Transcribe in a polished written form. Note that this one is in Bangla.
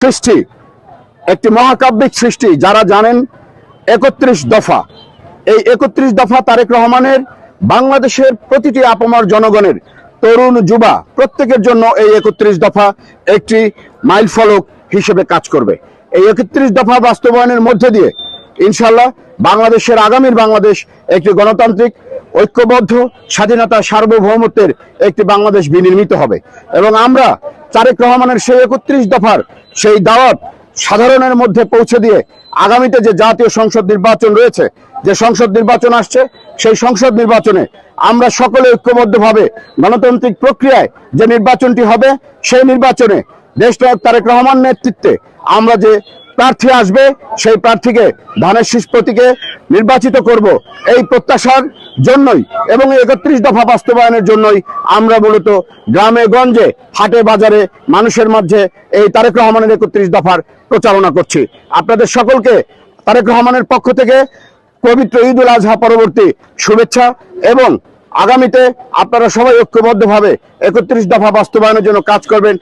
সৃষ্টি, একটি মহাকাব্যিক সৃষ্টি। যারা জানেন ৩১ দফা, এই ৩১ দফা তারেক রহমানের বাংলাদেশের প্রতিটি আপামর জনগণের, তরুণ যুবা প্রত্যেকের জন্য এই ৩১ দফা একটি মাইল ফলক হিসেবে কাজ করবে। এই ৩১ দফা বাস্তবায়নের মধ্যে দিয়ে ইনশাল্লাহ বাংলাদেশের আগামীর বাংলাদেশ একটি গণতান্ত্রিক, ঐক্যবদ্ধ, স্বাধীনতা, সার্বভৌমত্বের একটি বাংলাদেশ বিনির্মিত হবে। এবং আমরা তারেক রহমানের সেই ৩১ দফার সেই দাওয়াত সাধারণের মধ্যে পৌঁছে দিয়ে আগামীতে যে জাতীয় সংসদ নির্বাচন রয়েছে, যে সংসদ নির্বাচন আসছে, সেই সংসদ নির্বাচনে আমরা সকলে ঐক্যবদ্ধভাবে গণতান্ত্রিক প্রক্রিয়ায় যে নির্বাচনটি হবে, সেই নির্বাচনে দেশনায়ক তারেক রহমান নেতৃত্বে আমরা যে প্রার্থী আসবে, সেই প্রার্থীকে ধানের শীষ প্রতীকে নির্বাচিত করব। এই প্রত্যাশার জন্যই এবং ৩১ দফা বাস্তবায়নের জন্যই আমরা মূলত গ্রামে গঞ্জে, হাটে বাজারে মানুষের মাঝে এই তারেক রহমানের ৩১ দফার প্রচারণা করছি। আপনাদের সকলকে তারেক রহমানের পক্ষ থেকে পবিত্র ঈদ উল আজহা পরবর্তী শুভেচ্ছা, এবং আগামীতে আপনারা সবাই ঐক্যবদ্ধভাবে ৩১ দফা বাস্তবায়নের জন্য কাজ করবেন।